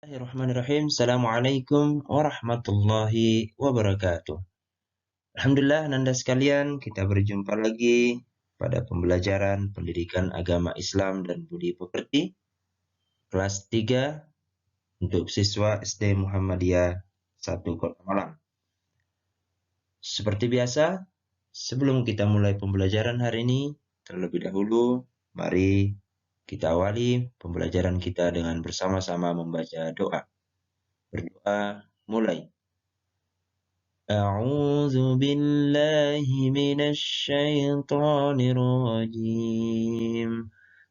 Bismillahirrahmanirrahim. Assalamualaikum warahmatullahi wabarakatuh. Alhamdulillah, Nanda sekalian, kita berjumpa lagi pada pembelajaran pendidikan agama Islam dan budi pekerti kelas 3 untuk siswa SD Muhammadiyah 1 Kota Malang. Seperti biasa, sebelum kita mulai pembelajaran hari ini, terlebih dahulu mari kita awali pembelajaran kita dengan bersama-sama membaca doa. Berdoa mulai. أعوذ بالله من الشيطان الرجيم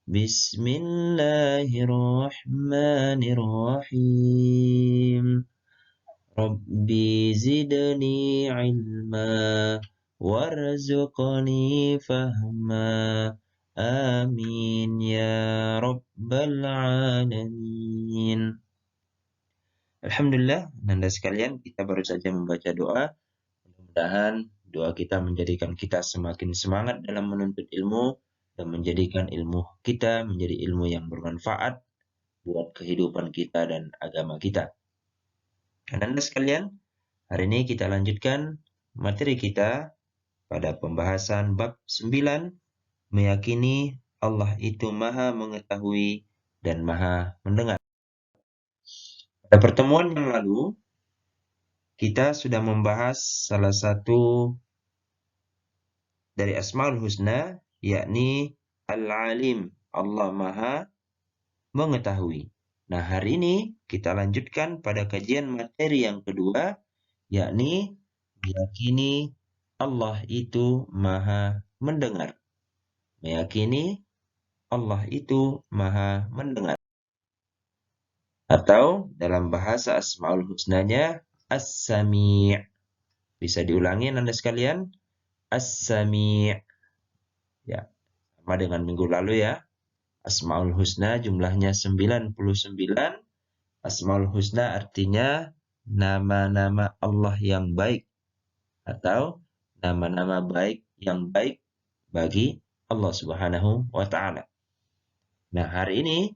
بسم الله الرحمن الرحيم ربي زدني علما وارزقني فهما آمين يا رب العالمين. Alhamdulillah, Nanda sekalian, kita baru saja membaca doa. Mudah-mudahan doa kita menjadikan kita semakin semangat dalam menuntut ilmu dan menjadikan ilmu kita menjadi ilmu yang bermanfaat buat kehidupan kita dan agama kita. Nanda sekalian, hari ini kita lanjutkan materi kita pada pembahasan bab 9, meyakini Allah itu Maha Mengetahui dan Maha Mendengar. Pada pertemuan yang lalu, kita sudah membahas salah satu dari Asmaul Husna, yakni Al-Alim, Allah Maha Mengetahui. Nah, hari ini kita lanjutkan pada kajian materi yang kedua, yakni meyakini Allah itu Maha Mendengar. Meyakini Allah itu Maha Mendengar. Atau dalam bahasa Asmaul Husnanya, As-Sami'. Bisa diulangi Anda sekalian? As-Sami'. Ya, sama dengan minggu lalu ya. Asmaul Husna jumlahnya 99. Asmaul Husna artinya nama-nama Allah yang baik atau nama-nama baik yang baik bagi Allah Subhanahu wa taala. Nah, hari ini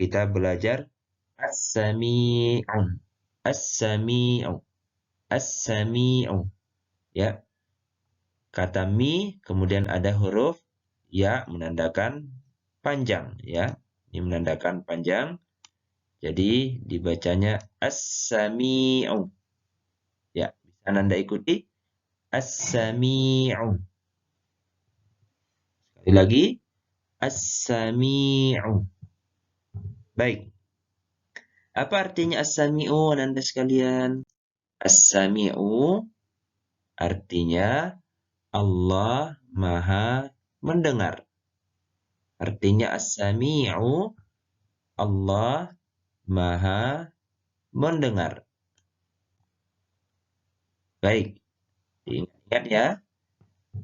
kita belajar As-Sami'u. As-Sami'u. As-Sami'u. Ya. Kata mi kemudian ada huruf ya menandakan panjang ya. Ini menandakan panjang. Jadi dibacanya As-Sami'u. Ya, bisa Anda ikuti. As-Sami'u. Sekali lagi. As-Sami'u. Baik. Apa artinya As-Sami'u Anda sekalian? As-Sami'u artinya Allah Maha Mendengar. Artinya As-Sami'u Allah Maha Mendengar. Baik. Diingat ya.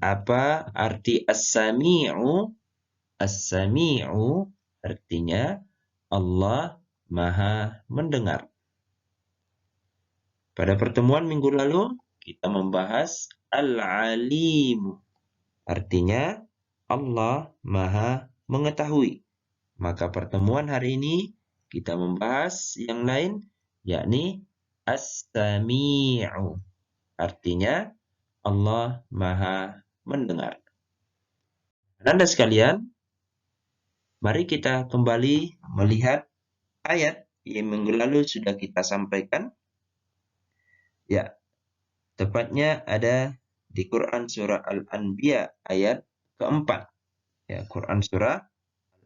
Apa arti As-Sami'u? As-Sami'u artinya Allah Maha Mendengar. Pada pertemuan minggu lalu, kita membahas Al-Alim. Artinya, Allah Maha Mengetahui. Maka pertemuan hari ini, kita membahas yang lain, yakni As-Sami'u. Artinya, Allah Maha Mendengar. Anda sekalian, mari kita kembali melihat ayat yang minggu lalu sudah kita sampaikan. Ya, tepatnya ada di Quran Surah Al-Anbiya ayat keempat. Ya, Quran Surah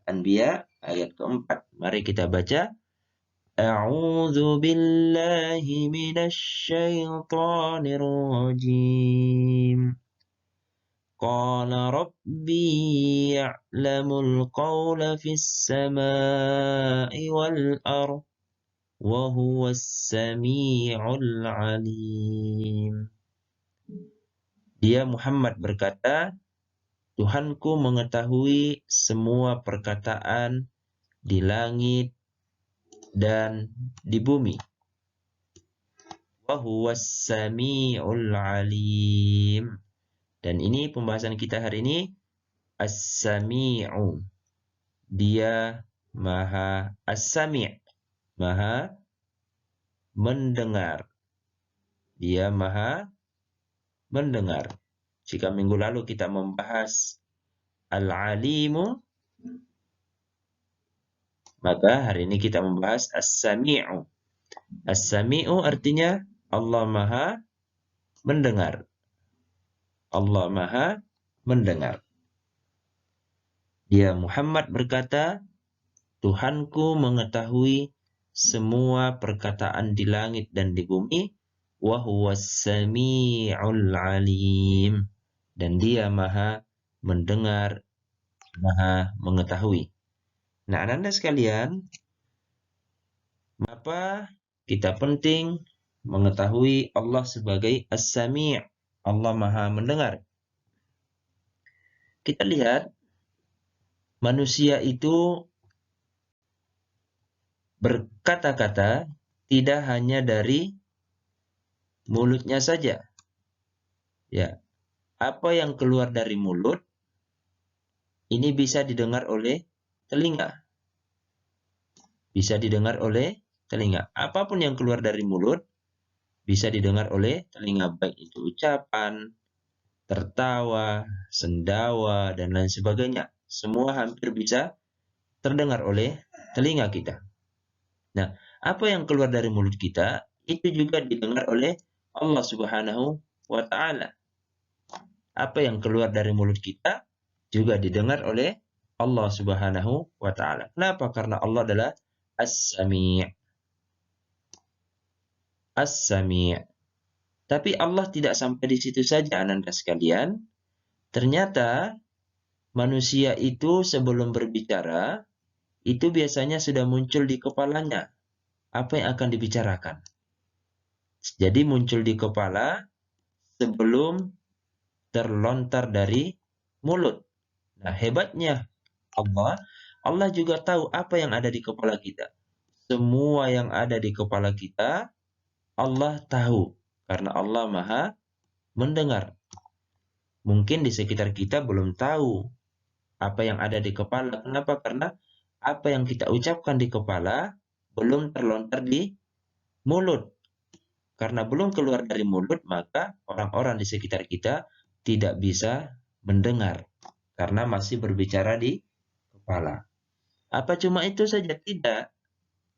Al-Anbiya ayat keempat. Mari kita baca. A'udzu billahi minasy syaithanir rajim. Qala rabbi ya'lamul qawla fis samai wal ardh. وهو السميع العليم. Dia Muhammad berkata, Tuhanku mengetahui semua perkataan di langit dan di bumi. وهو السميع العليم. Dan ini pembahasan kita hari ini, As-Sami'u. Dia Maha As-Sami'. Maha mendengar. Dia maha mendengar. Jika minggu lalu kita membahas Al-Alimu, maka hari ini kita membahas As-Sami'u. As-Sami'u artinya Allah maha mendengar. Allah maha mendengar. Dia Muhammad berkata, Tuhanku mengetahui semua perkataan di langit dan di bumi, wa huwas sami'ul alim. Dan dia maha mendengar, maha mengetahui. Nah, Anda sekalian, mengapa kita penting mengetahui Allah sebagai As-Sami', Allah maha mendengar? Kita lihat, manusia itu berkata-kata tidak hanya dari mulutnya saja. Ya, apa yang keluar dari mulut ini bisa didengar oleh telinga. Bisa didengar oleh telinga. Apapun yang keluar dari mulut bisa didengar oleh telinga, baik itu ucapan, tertawa, sendawa, dan lain sebagainya. Semua hampir bisa terdengar oleh telinga kita. Nah, apa yang keluar dari mulut kita itu juga didengar oleh Allah Subhanahu wa Ta'ala. Apa yang keluar dari mulut kita juga didengar oleh Allah Subhanahu wa Ta'ala. Kenapa? Karena Allah adalah As-Sami'. As-Sami'. Tapi Allah tidak sampai di situ saja, Ananda sekalian. Ternyata manusia itu sebelum berbicara, itu biasanya sudah muncul di kepalanya apa yang akan dibicarakan. Jadi muncul di kepala sebelum terlontar dari mulut. Nah, hebatnya Allah juga tahu apa yang ada di kepala kita. Semua yang ada di kepala kita, Allah tahu. Karena Allah maha mendengar. Mungkin di sekitar kita belum tahu apa yang ada di kepala. Kenapa? Karena apa yang kita ucapkan di kepala belum terlontar di mulut. Karena belum keluar dari mulut, maka orang-orang di sekitar kita tidak bisa mendengar. Karena masih berbicara di kepala. Apa cuma itu saja? Tidak.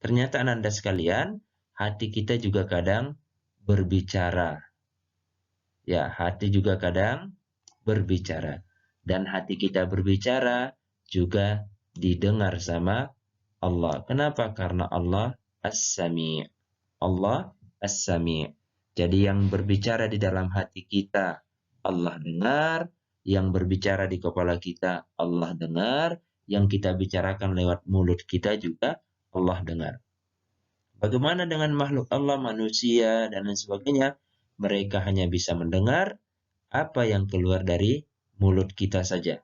Ternyata Anda sekalian, hati kita juga kadang berbicara. Ya, hati juga kadang berbicara. Dan hati kita berbicara juga didengar sama Allah. Kenapa? Karena Allah As-Sami'. Allah As-Sami'. Jadi yang berbicara di dalam hati kita, Allah dengar. Yang berbicara di kepala kita, Allah dengar. Yang kita bicarakan lewat mulut kita juga Allah dengar. Bagaimana dengan makhluk Allah, manusia, dan lain sebagainya? Mereka hanya bisa mendengar apa yang keluar dari mulut kita saja.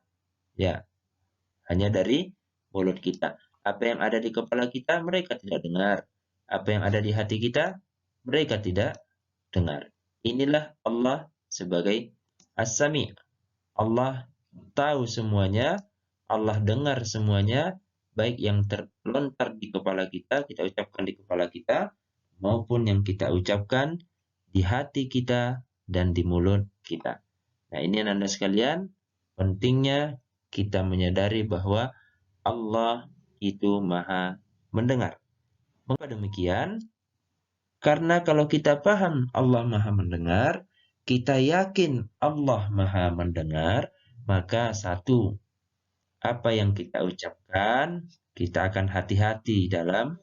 Ya, hanya dari mulut kita. Apa yang ada di kepala kita, mereka tidak dengar. Apa yang ada di hati kita, mereka tidak dengar. Inilah Allah sebagai As-Sami'. Allah tahu semuanya, Allah dengar semuanya, baik yang terlontar di kepala kita ucapkan di kepala kita, maupun yang kita ucapkan di hati kita dan di mulut kita. Nah, ini Anda sekalian, pentingnya kita menyadari bahwa Allah itu maha mendengar. Mengapa demikian? Karena kalau kita paham Allah maha mendengar, kita yakin Allah maha mendengar, maka satu, apa yang kita ucapkan, kita akan hati-hati dalam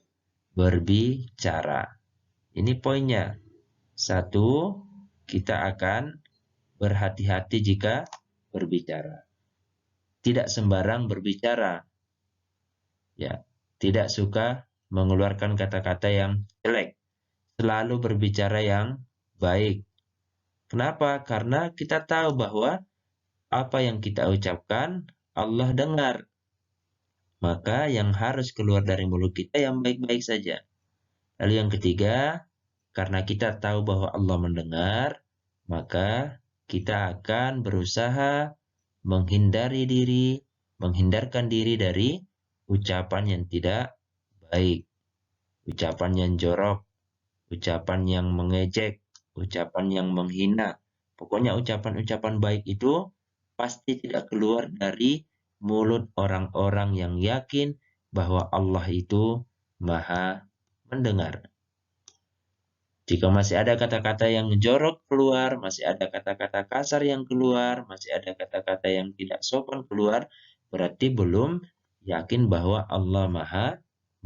berbicara. Ini poinnya. Satu, kita akan berhati-hati jika berbicara. Tidak sembarang berbicara. Ya, tidak suka mengeluarkan kata-kata yang jelek. Selalu berbicara yang baik. Kenapa? Karena kita tahu bahwa apa yang kita ucapkan Allah dengar. Maka yang harus keluar dari mulut kita yang baik-baik saja. Lalu yang ketiga, karena kita tahu bahwa Allah mendengar, maka kita akan berusaha menghindarkan diri dari ucapan yang tidak baik, ucapan yang jorok, ucapan yang mengejek, ucapan yang menghina. Pokoknya ucapan-ucapan baik itu pasti tidak keluar dari mulut orang-orang yang yakin bahwa Allah itu Maha mendengar. Jika masih ada kata-kata yang jorok keluar, masih ada kata-kata kasar yang keluar, masih ada kata-kata yang tidak sopan keluar, berarti belum yakin bahwa Allah Maha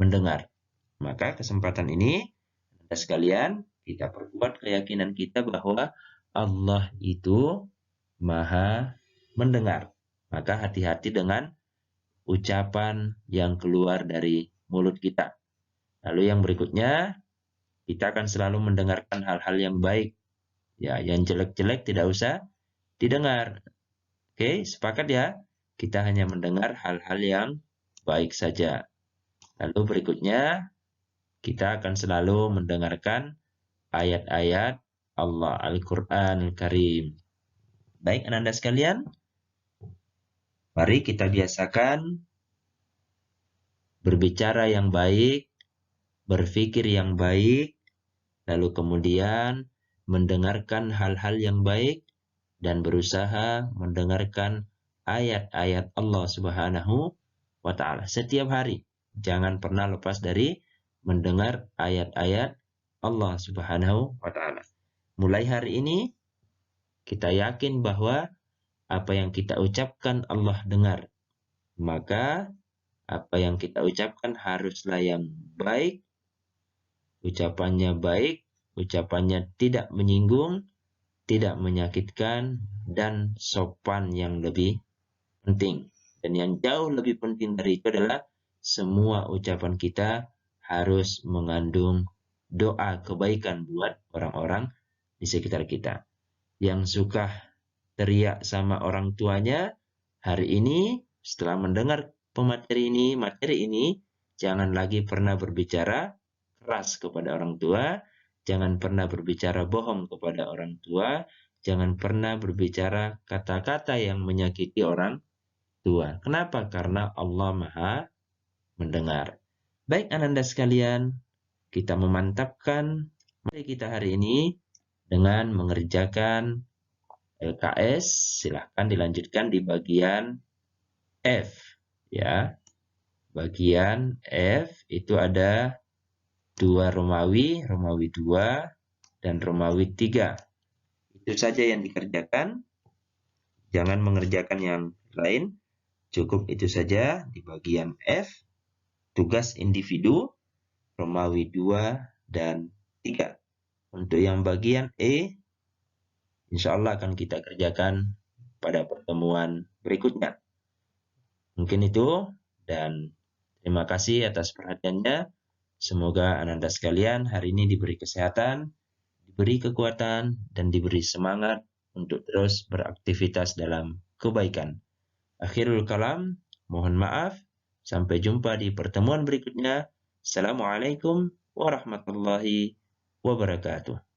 mendengar. Maka kesempatan ini, Anda sekalian, kita perkuat keyakinan kita bahwa Allah itu Maha mendengar. Maka hati-hati dengan ucapan yang keluar dari mulut kita. Lalu yang berikutnya, kita akan selalu mendengarkan hal-hal yang baik. Ya, yang jelek-jelek tidak usah didengar. Oke, sepakat ya? Kita hanya mendengar hal-hal yang baik saja. Lalu berikutnya, kita akan selalu mendengarkan ayat-ayat Allah Al-Quran Al-Karim. Baik, anak-anak sekalian, mari kita biasakan berbicara yang baik, berpikir yang baik, lalu kemudian mendengarkan hal-hal yang baik dan berusaha mendengarkan ayat-ayat Allah Subhanahu wa Ta'ala setiap hari. Jangan pernah lepas dari mendengar ayat-ayat Allah Subhanahu wa Ta'ala. Mulai hari ini kita yakin bahwa apa yang kita ucapkan Allah dengar. Maka apa yang kita ucapkan haruslah yang baik, ucapannya baik, ucapannya tidak menyinggung, tidak menyakitkan, dan sopan yang lebih penting. Dan yang jauh lebih penting dari itu adalah semua ucapan kita harus mengandung doa kebaikan buat orang-orang di sekitar kita. Yang suka teriak sama orang tuanya, hari ini setelah mendengar materi ini, jangan lagi pernah berbicara keras kepada orang tua, jangan pernah berbicara bohong kepada orang tua, jangan pernah berbicara kata-kata yang menyakiti orang tua. Kenapa? Karena Allah Maha mendengar. Baik Ananda sekalian, kita memantapkan materi kita hari ini dengan mengerjakan LKS. Silahkan dilanjutkan di bagian F. Ya, bagian F itu ada 2 Romawi, Romawi 2, dan Romawi 3. Itu saja yang dikerjakan. Jangan mengerjakan yang lain. Cukup itu saja di bagian F. Tugas individu, Romawi 2 dan 3. Untuk yang bagian E, insya Allah akan kita kerjakan pada pertemuan berikutnya. Mungkin itu, dan terima kasih atas perhatiannya. Semoga Ananda sekalian hari ini diberi kesehatan, diberi kekuatan, dan diberi semangat untuk terus beraktivitas dalam kebaikan. Akhirul kalam, mohon maaf. Sampai jumpa di pertemuan berikutnya. Assalamualaikum warahmatullahi wabarakatuh.